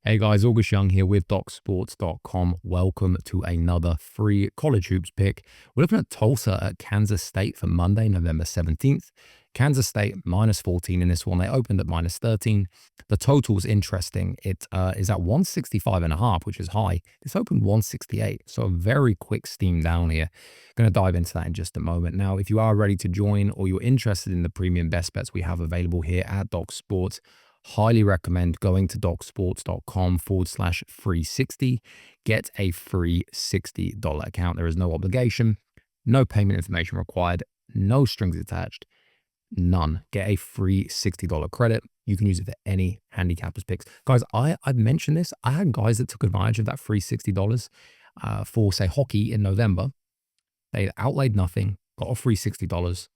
Hey guys, August Young here with DocSports.com. Welcome to another free college hoops pick. We're looking at Tulsa at Kansas State for Monday, November 17th. Kansas State minus 14 in this one. They opened at minus 13. The total's interesting. It is at 165.5, which is high. It's opened 168, so a very quick steam down here. Going to dive into that in just a moment. Now, if you are ready to join or you're interested in the premium best bets we have available here at Doc Sports, highly recommend going to docsports.com/free 60. Get a free $60 account. There is no obligation, no payment information required, no strings attached, none. Get a free $60 credit. You can use it for any handicappers picks. Guys, I've mentioned this. I had guys that took advantage of that free $60 for, say, hockey in November. They outlaid nothing, got a free $60,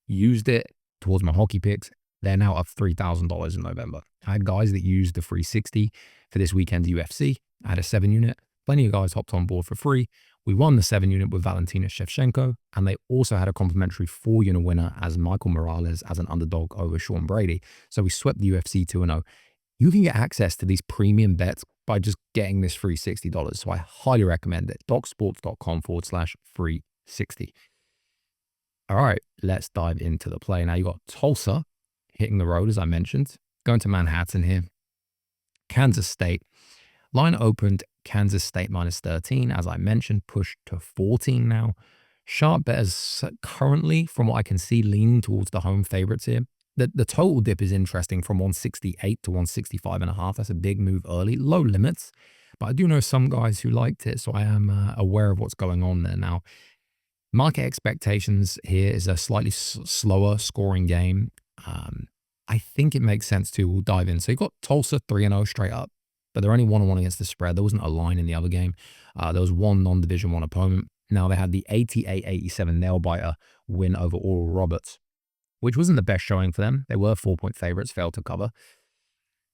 used it towards my hockey picks. They're now up $3,000 in November. I had guys that used the free 60 for this weekend's UFC. I had a 7-unit. Plenty of guys hopped on board for free. We won the 7-unit with Valentina Shevchenko, and they also had a complimentary 4-unit winner as Michael Morales as an underdog over Sean Brady. So we swept the UFC 2-0. You can get access to these premium bets by just getting this free $60. So I highly recommend it. docsports.com/free 60. All right, let's dive into the play. Now you got Tulsa hitting the road, as I mentioned, going to Manhattan here. Kansas State. Line opened Kansas State minus 13. As I mentioned, pushed to 14 now. Sharp bettors currently, from what I can see, leaning towards the home favorites here. The total dip is interesting from 168 to 165.5. That's a big move early. Low limits, but I do know some guys who liked it, so I am aware of what's going on there now. Market expectations here is a slightly slower scoring game. I think it makes sense too. We'll dive in. So you got Tulsa 3-0 straight up, but they're only 1-1 against the spread. There wasn't a line in the other game. There was one non-Division 1 opponent. Now they had the 88-87 nail-biter win over Oral Roberts, which wasn't the best showing for them. They were 4-point favorites, failed to cover.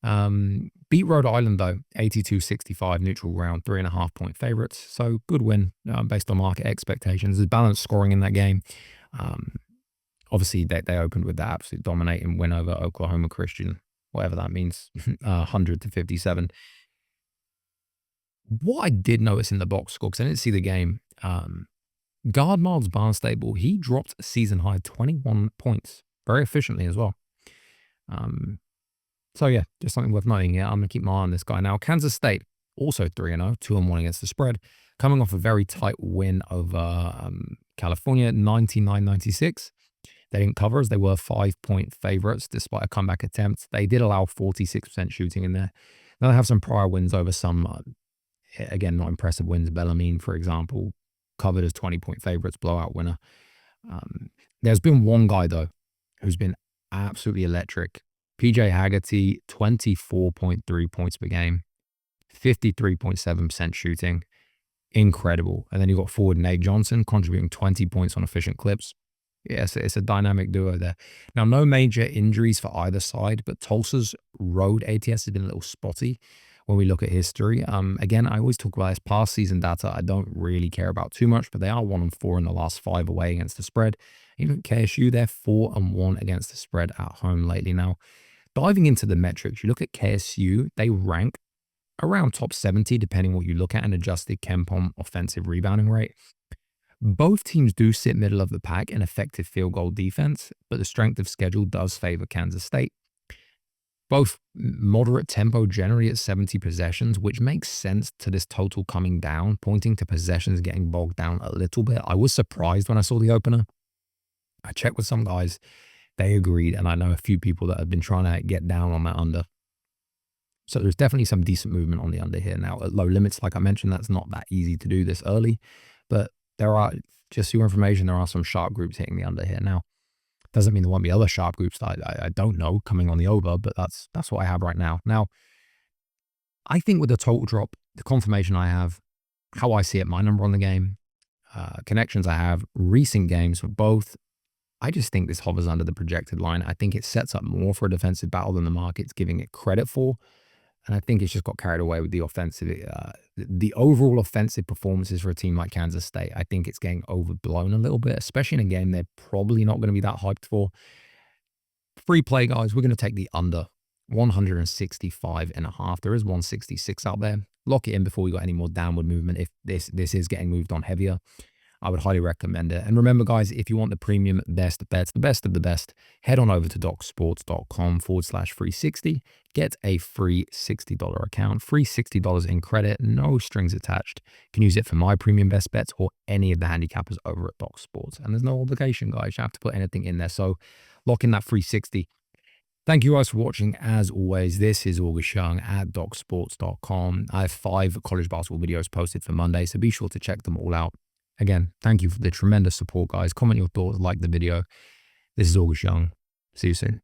Beat Rhode Island though, 82-65 neutral ground, 3.5-point favorites. So good win based on market expectations. There's balanced scoring in that game. Obviously, they opened with that absolute dominating win over Oklahoma Christian, whatever that means, 100-57. What I did notice in the box score, because I didn't see the game, guard Miles Barnstable, he dropped a season-high 21 points very efficiently as well. So, yeah, just something worth noting here. I'm going to keep my eye on this guy now. Kansas State, also 3-0, 2-1 against the spread, coming off a very tight win over California, 99-96. They didn't cover as they were 5-point favorites despite a comeback attempt. They did allow 46% shooting in there. Now they have some prior wins over some, again, not impressive wins. Bellarmine, for example, covered as 20-point favorites, blowout winner. There's been one guy, though, who's been absolutely electric. PJ Haggerty, 24.3 points per game, 53.7% shooting. Incredible. And then you've got forward Nate Johnson contributing 20 points on efficient clips. Yes, it's a dynamic duo there. Now, no major injuries for either side, but Tulsa's road ATS has been a little spotty when we look at history. Again, I always talk about this past season data. I don't really care about too much, but they are 1-4 in the last 5 away against the spread. Even KSU, they're 4-1 against the spread at home lately. Now, diving into the metrics, you look at KSU, they rank around top 70, depending what you look at, an adjusted KenPom offensive rebounding rate. Both teams do sit middle of the pack in effective field goal defense, but the strength of schedule does favor Kansas State. Both moderate tempo, generally at 70 possessions, which makes sense to this total coming down, pointing to possessions getting bogged down a little bit. I was surprised when I saw the opener. I checked with some guys. They agreed, and I know a few people that have been trying to get down on that under. So there's definitely some decent movement on the under here. Now, at low limits, like I mentioned, that's not that easy to do this early, but there are, just your information, there are some sharp groups hitting the under here. Now, doesn't mean there won't be other sharp groups that I don't know coming on the over, but that's what I have right now. Now, I think with the total drop, the confirmation I have, how I see it, my number on the game, connections I have, recent games for both, I just think this hovers under the projected line. I think it sets up more for a defensive battle than the market's giving it credit for. And I think it's just got carried away with the offensive, the overall offensive performances for a team like Kansas State. I think it's getting overblown a little bit, especially in a game they're probably not going to be that hyped for. Free play, guys, we're going to take the under 165.5. There is 166 out there. Lock it in before we got any more downward movement. If this is getting moved on heavier, I would highly recommend it. And remember, guys, if you want the premium best bets, the best of the best, head on over to docsports.com/360. Get a free $60 account, free $60 in credit, no strings attached. You can use it for my premium best bets or any of the handicappers over at Doc Sports. And there's no obligation, guys. You have to put anything in there. So lock in that free 60. Thank you guys for watching. As always, this is August Young at docsports.com. I have 5 college basketball videos posted for Monday, so be sure to check them all out. Again, thank you for the tremendous support, guys. Comment your thoughts, like the video. This is August Young. See you soon.